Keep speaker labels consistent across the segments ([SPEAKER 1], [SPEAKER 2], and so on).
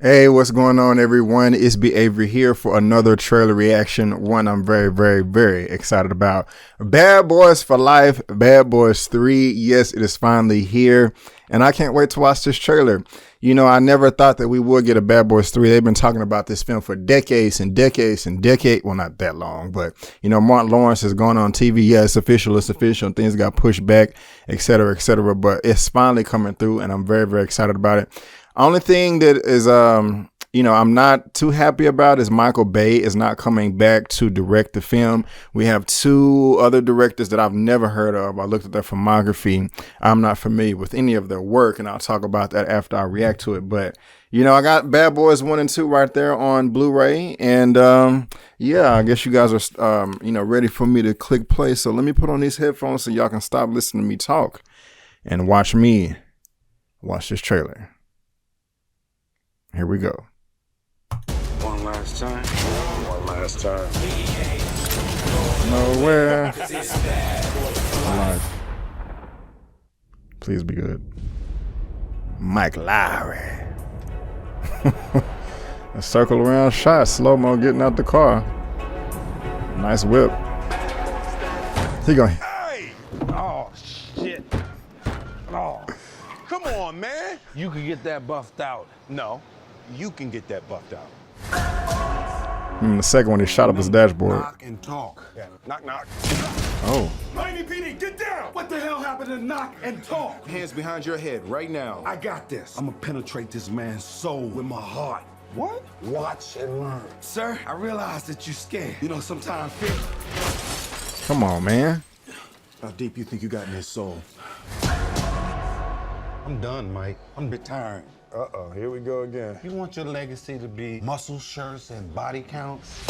[SPEAKER 1] Hey, what's going on, everyone? It's B. Avery here for another trailer reaction. One I'm very, very, very excited about. Bad Boys for Life, Bad Boys 3. Yes, it is finally here, and I can't wait to watch this trailer. You know, I never thought that we would get a Bad Boys 3. They've been talking about this film for decades and decades and decades. Well, not that long, but, you know, Martin Lawrence has gone on TV. Yeah, it's official. It's official. Things got pushed back, etc., etc. But it's finally coming through, and I'm very, very excited about it. Only thing that is, you know, I'm not too happy about is Michael Bay is not coming back to direct the film. We have two other directors that I've never heard of. I looked at their filmography. I'm not familiar with any of their work, and I'll talk about that after I react to it. But, you know, I got Bad Boys 1 and 2 right there on Blu-ray. And, yeah, I guess you guys are, you know, ready for me to click play. So let me put on these headphones so y'all can stop listening to me talk and watch me watch this trailer. Here we go.
[SPEAKER 2] One last time. One last time.
[SPEAKER 1] Nowhere. Alive. Please be good. Mike Lowry. A circle around shot. Slow-mo getting out the car. Nice whip. He going.
[SPEAKER 2] Hey! Oh, shit. Oh. Come on, man.
[SPEAKER 3] You could get that buffed out.
[SPEAKER 2] No, you can get that buffed out.
[SPEAKER 1] The second one, he shot up his dashboard.
[SPEAKER 2] Knock and talk. Yeah. Knock, knock.
[SPEAKER 1] Oh.
[SPEAKER 4] Miami PD, get down! What the hell happened to knock and talk?
[SPEAKER 2] Hands behind your head right now.
[SPEAKER 4] I got this. I'm gonna penetrate this man's soul with my heart. What? Watch and learn. Sir, I realize that you're scared. You know, sometimes fear.
[SPEAKER 1] Come on, man.
[SPEAKER 2] How deep you think you got in his soul?
[SPEAKER 4] I'm done, Mike. I'm retiring.
[SPEAKER 2] Uh-oh, here we go again.
[SPEAKER 4] You want your legacy to be muscle shirts and body counts?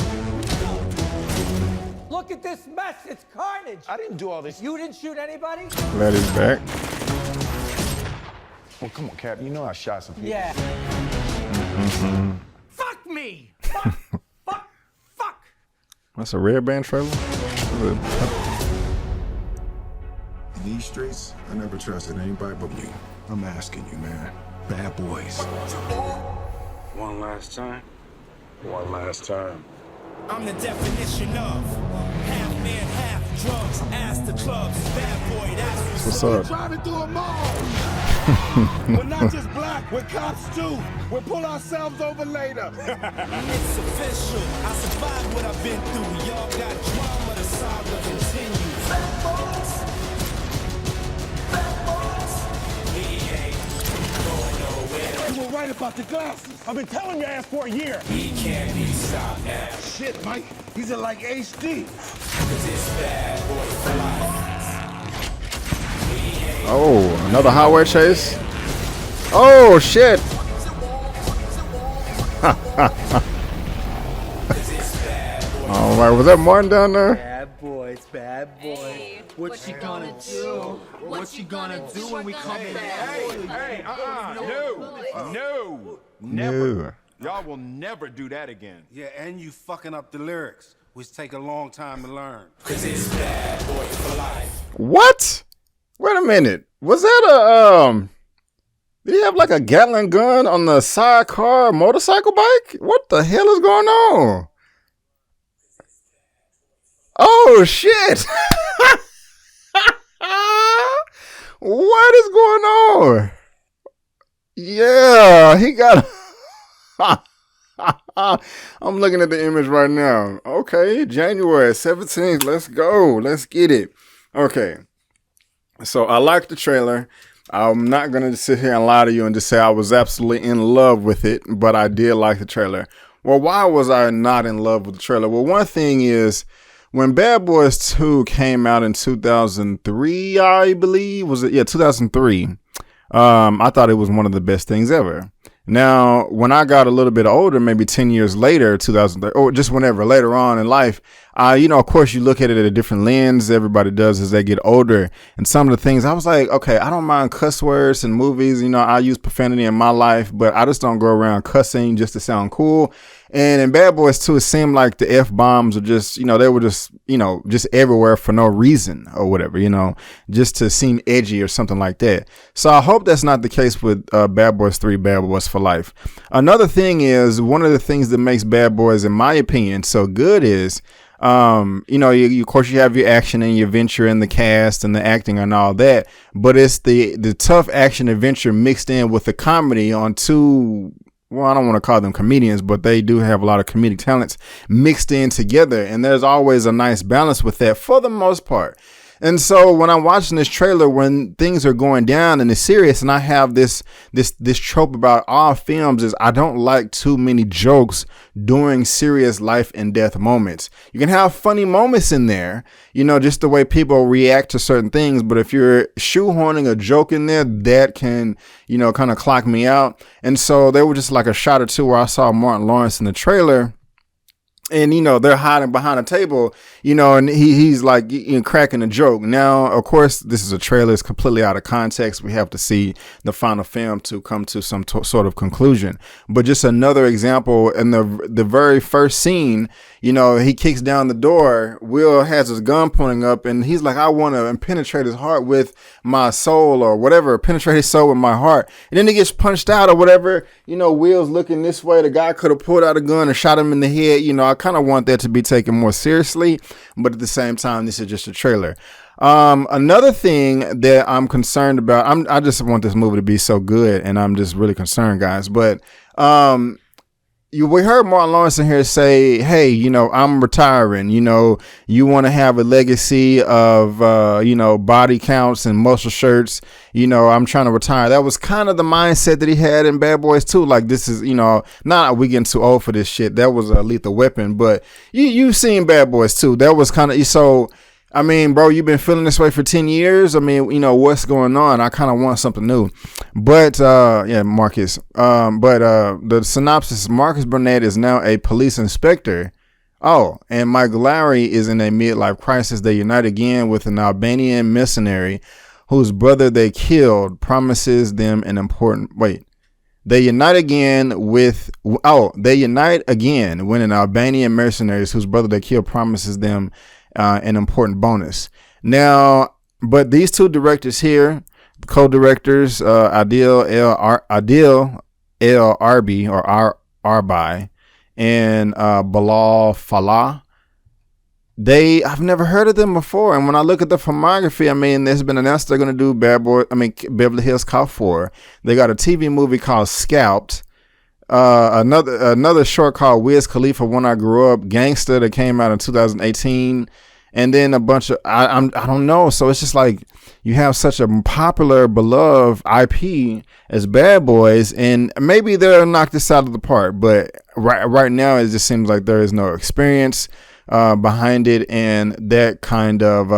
[SPEAKER 5] Look at this mess, it's carnage.
[SPEAKER 2] I didn't do all this.
[SPEAKER 5] You didn't shoot anybody?
[SPEAKER 1] Glad he's back.
[SPEAKER 2] Well, come on, Cap. You know I shot some people.
[SPEAKER 5] Yeah. Fuck me! Fuck!
[SPEAKER 1] That's a red band trailer?
[SPEAKER 6] In these streets, I never trusted anybody but you. I'm asking you, man. Bad Boys.
[SPEAKER 2] One last time. One last time.
[SPEAKER 7] I'm the definition of half man, half drugs. Ass to clubs, bad boy. That's
[SPEAKER 1] What's up?
[SPEAKER 4] Driving through a mall. We're not just black, we're cops too. We'll pull ourselves over later.
[SPEAKER 7] It's official. I survived what I've been through. Y'all got drama, the saga continues. Bad boys. Bad boys. We ain't going nowhere.
[SPEAKER 4] You were right about the glasses. I've been telling your ass for a year.
[SPEAKER 7] We can't be stopped now.
[SPEAKER 4] Shit, Mike. These are like HD.
[SPEAKER 7] Cause it's bad boy for life.
[SPEAKER 1] Oh, another highway chase? Oh, shit. All right, was that Martin down there?
[SPEAKER 5] Bad boys.
[SPEAKER 8] Hey,
[SPEAKER 5] What you gonna do?
[SPEAKER 8] What you gonna do when we come in?
[SPEAKER 2] Hey, no.
[SPEAKER 1] No.
[SPEAKER 2] Y'all will never do that again.
[SPEAKER 4] Yeah, and you fucking up the lyrics, which take a long time to learn.
[SPEAKER 7] Cause it's bad boy for life.
[SPEAKER 1] What? Wait a minute. Was that a, did he have like a Gatling gun on the sidecar motorcycle bike? What the hell is going on? Oh, shit. What is going on? Yeah, he got... I'm looking at the image right now. Okay, January 17th. Let's go. Let's get it. Okay. So I like the trailer. I'm not going to sit here and lie to you and just say I was absolutely in love with it, but I did like the trailer. Well, why was I not in love with the trailer? Well, one thing is, when Bad Boys 2 came out in 2003, I believe, was it? Yeah, 2003. I thought it was one of the best things ever. Now, when I got a little bit older, maybe 10 years later, 2003, or just whenever later on in life, you know, of course, you look at it at a different lens. Everybody does as they get older. And some of the things I was like, okay, I don't mind cuss words in movies. You know, I use profanity in my life, but I just don't go around cussing just to sound cool. And in Bad Boys 2, it seemed like the F-bombs are just, they were just, just everywhere for no reason or whatever, just to seem edgy or something like that. So I hope that's not the case with Bad Boys 3, Bad Boys for Life. Another thing is, one of the things that makes Bad Boys, in my opinion, so good is, of course you have your action and your adventure and the cast and the acting and all that, but it's the tough action adventure mixed in with the comedy on two, well, I don't want to call them comedians, but they do have a lot of comedic talents mixed in together. And there's always a nice balance with that for the most part. And so when I'm watching this trailer, when things are going down and it's serious, and I have this trope about all films is I don't like too many jokes during serious life and death moments. You can have funny moments in there, just the way people react to certain things. But if you're shoehorning a joke in there, that can, kind of clock me out. And so there was just like a shot or two where I saw Martin Lawrence in the trailer. And, they're hiding behind a table, and he's like cracking a joke. Now, of course, this is a trailer. It's completely out of context. We have to see the final film to come to some sort of conclusion. But just another example, in the very first scene, he kicks down the door. Will has his gun pointing up, and he's like, I want to penetrate his heart with my soul or whatever, penetrate his soul with my heart. And then he gets punched out or whatever. Will's looking this way. The guy could have pulled out a gun and shot him in the head. I kind of want that to be taken more seriously, but at the same time, this is just a trailer. Another thing that I'm concerned about, I just want this movie to be so good, and I'm just really concerned, guys. But we heard Martin Lawrence in here say, hey, I'm retiring. You want to have a legacy of, body counts and muscle shirts. I'm trying to retire. That was kind of the mindset that he had in Bad Boys 2. Like, this is, not we getting too old for this shit. That was a Lethal Weapon. But you've seen Bad Boys 2. That was kind of, so, I mean, bro, you've been feeling this way for 10 years. I mean, what's going on? I kind of want something new. But, Marcus. The synopsis, Marcus Burnett is now a police inspector. Oh, and Mike Lowry is in a midlife crisis. They unite again with an Albanian mercenary whose brother they killed promises them an important, They unite again when an Albanian mercenary whose brother they killed promises them an important bonus. Now, but these two directors here, co-directors, Adil El Arbi or Arbi and Bilal Falah, I've never heard of them before. And when I look at the filmography, I mean, there's been announced they're going to do Beverly Hills Cop 4. They got a TV movie called Scalped. Another short called Wiz Khalifa, When I Grew Up, Gangsta, that came out in 2018. And then a bunch of, I don't know. So it's just like, you have such a popular, beloved IP as Bad Boys, and maybe they'll knock this out of the park. But right now, it just seems like there is no experience behind it, and that kind of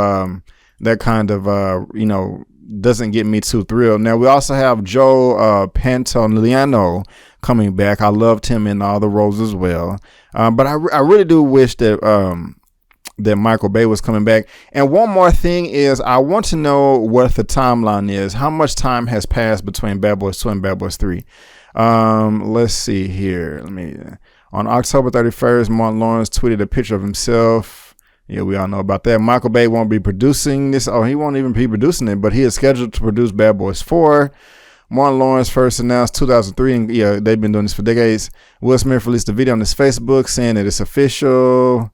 [SPEAKER 1] doesn't get me too thrilled. Now we also have Joe Pantoliano coming back. I loved him in all the roles as well, but I really do wish that that Michael Bay was coming back. And one more thing is, I want to know what the timeline is. How much time has passed between Bad Boys 2 and Bad Boys 3? Let's see here. On October 31st, Martin Lawrence tweeted a picture of himself. Yeah, we all know about that. Michael Bay won't be producing this. Oh, he won't even be producing it, but he is scheduled to produce Bad Boys 4. Martin Lawrence first announced 2003, and yeah, they've been doing this for decades. Will Smith released a video on his Facebook saying that it's official.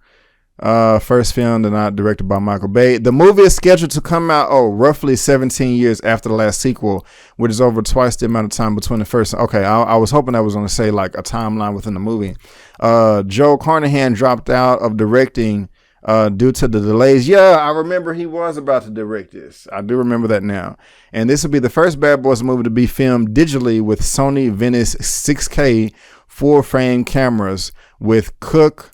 [SPEAKER 1] First filmed and not directed by Michael Bay. The movie is scheduled to come out roughly 17 years after the last sequel, which is over twice the amount of time between the first. Okay, I was hoping I was going to say like a timeline within the movie. Joe Carnahan dropped out of directing due to the delays. Yeah, I remember he was about to direct this. I do remember that now. And this will be the first Bad Boys movie to be filmed digitally with Sony Venice 6K full frame cameras with Cook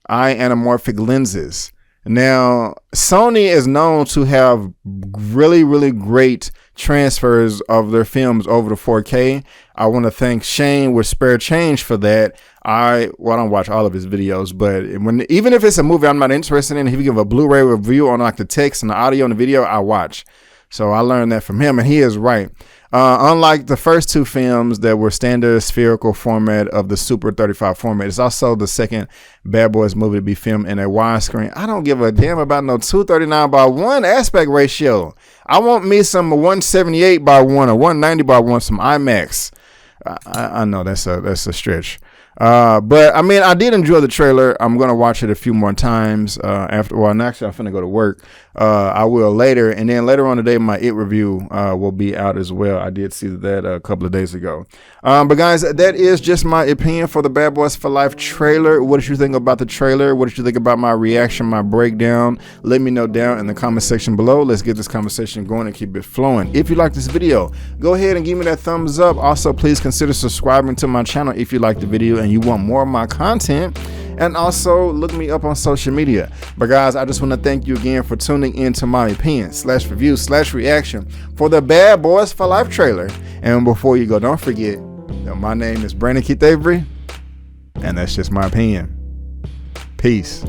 [SPEAKER 1] eye anamorphic lenses. Now, Sony is known to have really, really great transfers of their films over to 4K. I want to thank Shane with Spare Change for that. I don't watch all of his videos, but even if it's a movie I'm not interested in, if you give a Blu-ray review on like the text and the audio and the video, I watch. So I learned that from him, and he is right. Unlike the first two films that were standard spherical format of the Super 35 format, it's also the second Bad Boys movie to be filmed in a widescreen. I don't give a damn about no 239:1 aspect ratio. I want me some 178:1 or 190:1, some IMAX. I know that's a stretch. But I mean, I did enjoy the trailer. I'm going to watch it a few more times, after, well, actually I'm finna go to work. I will later. And then later on today, my It review, will be out as well. I did see that a couple of days ago. But guys, that is just my opinion for the Bad Boys for Life trailer. What did you think about the trailer? What did you think about my reaction, my breakdown? Let me know down in the comment section below. Let's get this conversation going and keep it flowing. If you like this video, go ahead and give me that thumbs up. Also, please consider subscribing to my channel if you like the video and you want more of my content, and also look me up on social media. But guys, I just want to thank you again for tuning into my opinion / review / reaction for the Bad Boys for Life trailer. And before you go, don't forget that my name is Brandon Keith Avery, and that's just my opinion. Peace.